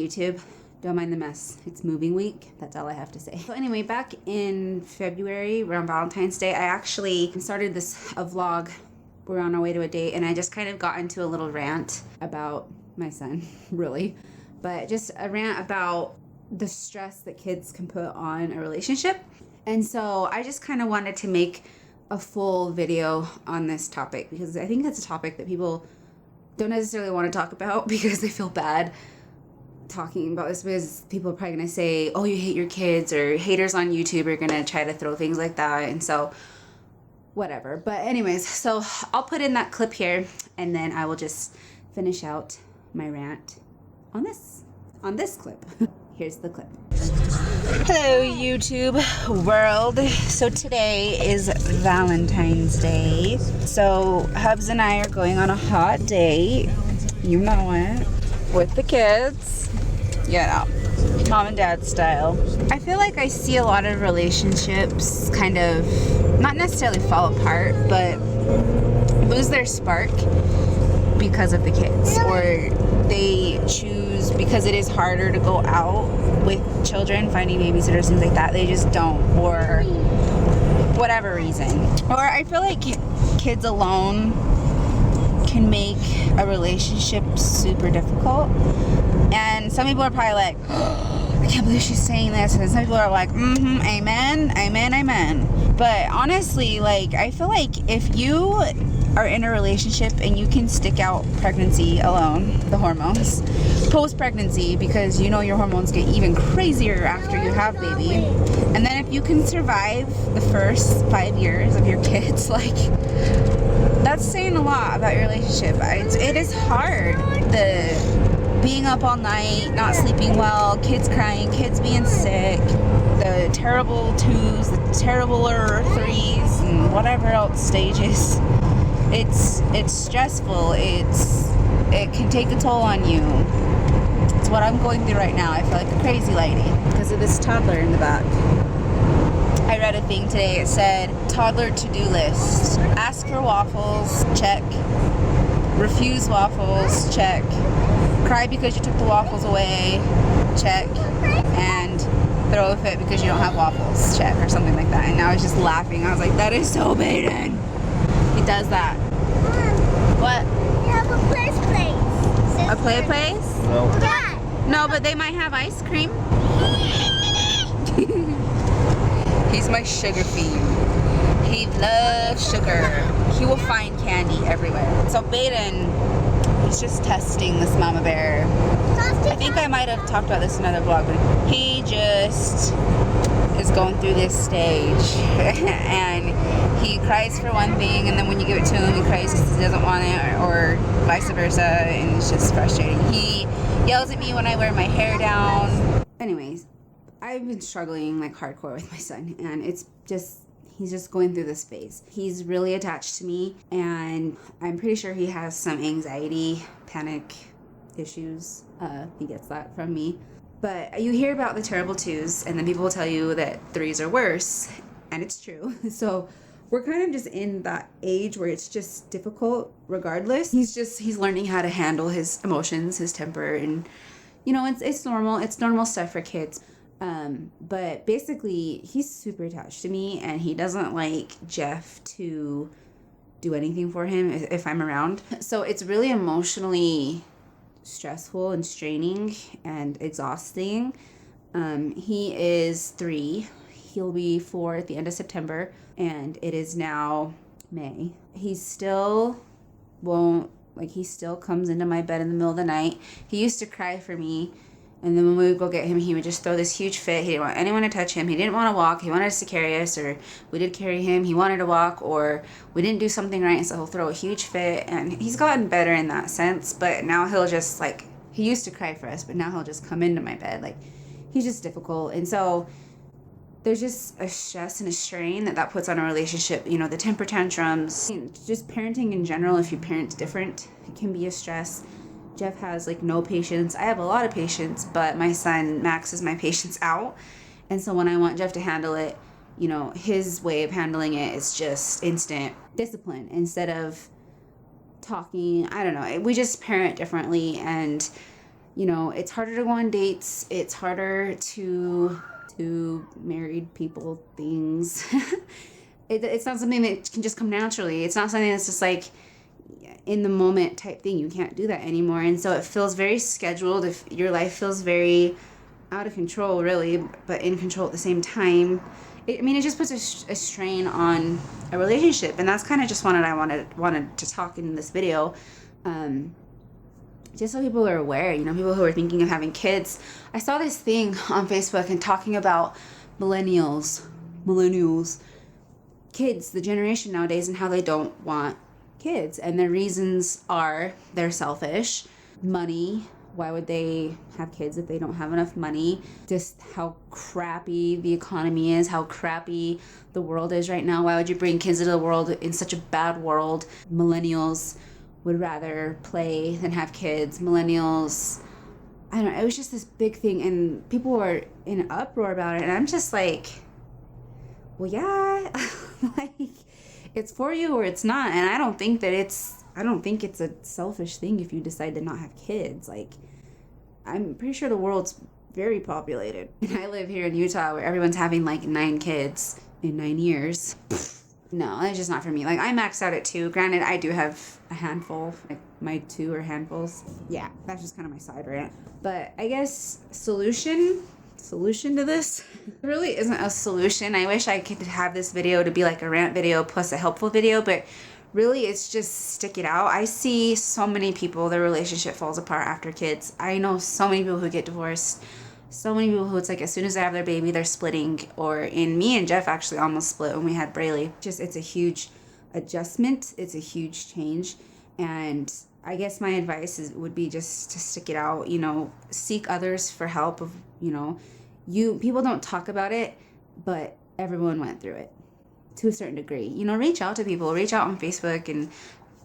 YouTube. Don't mind the mess. It's moving week. That's all I have to say. So anyway, back in February, around Valentine's Day, I actually started a vlog. We're on our way to a date, and I just kind of got into a little rant about my son, really. But just a rant about the stress that kids can put on a relationship. And so I just kind of wanted to make a full video on this topic, because I think it's a topic that people don't necessarily want to talk about because they feel bad talking about this, because people are probably going to say, oh, you hate your kids, or haters on YouTube are going to try to throw things like that. And so whatever. But anyways, so I'll put in that clip here, and then I will just finish out my rant on this clip. Here's the clip. Hello, YouTube world. So today is Valentine's Day. So Hubs and I are going on a hot date. You know it. With the kids. You know, mom and dad style. I feel like I see a lot of relationships kind of, not necessarily fall apart, but lose their spark because of the kids. Or they choose, because it is harder to go out with children, finding babysitters, things like that, they just don't, or whatever reason. Or I feel like kids alone can make a relationship super difficult. And some people are probably like, oh, I can't believe she's saying this. And some people are like, amen, amen, amen. But honestly, like, I feel like if you are in a relationship and you can stick out pregnancy alone, the hormones, post-pregnancy, because you know your hormones get even crazier after you have baby, and then if you can survive the first 5 years of your kids, like, that's saying a lot about your relationship. It is hard. The being up all night, not sleeping well, kids crying, kids being sick, the terrible 2s, the terribler 3s, and whatever else stages. It's stressful. It can take a toll on you. It's what I'm going through right now. I feel like a crazy lady because of this toddler in the back. I read a thing today. It said, toddler to-do list. Ask for waffles, check. Refuse waffles, check. Cry because you took the waffles away, check. And throw a fit because you don't have waffles, check, or something like that. And I was just laughing. I was like, that is so baiting. He does that. What? You have a place. A play place? No. Yeah. No, but they might have ice cream. He's my sugar fiend. He loves sugar. He will find candy everywhere. So Baden, he's just testing this mama bear. I think I might have talked about this in another vlog, but he just is going through this stage. And he cries for one thing, and then when you give it to him, he cries because he doesn't want it, or vice versa, and it's just frustrating. He yells at me when I wear my hair down. Anyways, I've been struggling like hardcore with my son, and he's just going through this phase. He's really attached to me, and I'm pretty sure he has some anxiety, panic issues. He gets that from me. But you hear about the terrible 2s, and then people will tell you that 3s are worse, and it's true. So we're kind of just in that age where it's just difficult regardless. He's learning how to handle his emotions, his temper, and you know, it's normal. It's normal stuff for kids. But basically he's super attached to me, and he doesn't like Jeff to do anything for him if I'm around. So it's really emotionally stressful and straining and exhausting. He is 3. He'll be 4 at the end of September, and it is now May. He still comes into my bed in the middle of the night. He used to cry for me, and then when we would go get him, he would just throw this huge fit. He didn't want anyone to touch him. He didn't want to walk. He wanted us to carry us, or we did carry him. He wanted to walk, or we didn't do something right, so he'll throw a huge fit. And he's gotten better in that sense, but now he'll just he used to cry for us, but now he'll just come into my bed. He's just difficult. And so there's just a stress and a strain that puts on a relationship. You know, the temper tantrums, just parenting in general. If you parent different, it can be a stress. Jeff has no patience. I have a lot of patience, but my son maxes my patience out. And so when I want Jeff to handle it, you know, his way of handling it is just instant discipline instead of talking. I don't know. We just parent differently, and You know, it's harder to go on dates. It's harder to do married people things. It's not something that can just come naturally. It's not something that's just like in the moment type thing. You can't do that anymore. And so it feels very scheduled. If your life feels very out of control, really, but in control at the same time, it just puts a strain on a relationship. And that's kind of just what I wanted to talk in this video. Just so people are aware, you know, people who are thinking of having kids. I saw this thing on Facebook and talking about millennials, kids, the generation nowadays, and how they don't want kids. And their reasons are they're selfish, money. Why would they have kids if they don't have enough money? Just how crappy the economy is, how crappy the world is right now. Why would you bring kids into the world in such a bad world? Millennials would rather play than have kids. Millennials, I don't know, it was just this big thing, and people were in an uproar about it, and I'm just like, well, yeah, like, it's for you or it's not. And I don't think it's a selfish thing if you decide to not have kids. Like, I'm pretty sure the world's very populated, and I live here in Utah where everyone's having like 9 kids in 9 years. No, that's just not for me. Like, I maxed out at 2. Granted, I do have a handful. Like, my 2 are handfuls. Yeah, that's just kind of my side rant. But I guess solution to this really isn't a solution. I wish I could have this video to be like a rant video plus a helpful video, but really it's just stick it out. I see so many people, their relationship falls apart after kids. I know so many people who get divorced. So many people who it's like as soon as they have their baby, they're splitting. Or in me and Jeff actually almost split when we had Braylee. Just, it's a huge adjustment. It's a huge change. And I guess my advice would be just to stick it out, you know, seek others for help. Of, you know, people don't talk about it, but everyone went through it to a certain degree. You know, reach out to people, reach out on Facebook, and,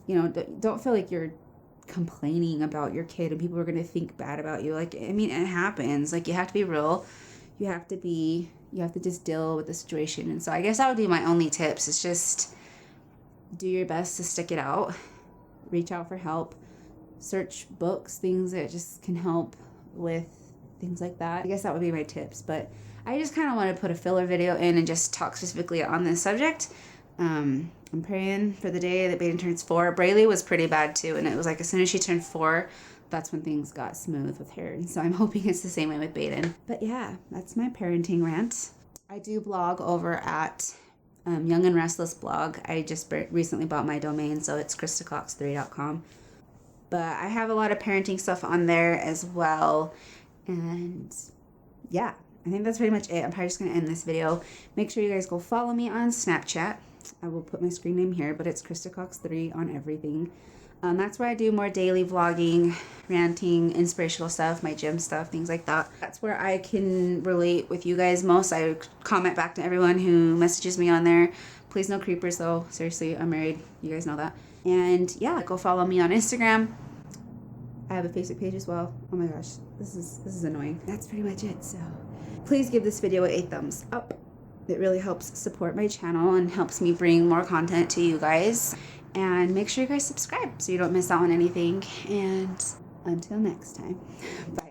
you know, don't feel like you're complaining about your kid and people are going to think bad about you. Like, I mean, it happens. Like, you have to be real. You have to just deal with the situation. And so I guess that would be my only tips. It's just do your best to stick it out. Reach out for help. Search books, things that just can help with things like that. I guess that would be my tips. But I just kind of want to put a filler video in and just talk specifically on this subject. I'm praying for the day that Baden turns 4. Braylee was pretty bad too, and it was like as soon as she turned 4, that's when things got smooth with her. And so I'm hoping it's the same way with Baden. But yeah, that's my parenting rant. I do blog over at Young and Restless blog. I just recently bought my domain, so it's ChristaCox3.com. But I have a lot of parenting stuff on there as well. And yeah, I think that's pretty much it. I'm probably just going to end this video. Make sure you guys go follow me on Snapchat. I will put my screen name here, but it's Christa Cox 3 on everything. That's where I do more daily vlogging, ranting, inspirational stuff, my gym stuff, things like that. That's where I can relate with you guys most. I comment back to everyone who messages me on there. Please no creepers though. Seriously, I'm married. You guys know that. And yeah, go follow me on Instagram. I have a Facebook page as well. Oh my gosh, this is annoying. That's pretty much it. So please give this video a thumbs up. It really helps support my channel and helps me bring more content to you guys. And make sure you guys subscribe so you don't miss out on anything. And until next time, bye.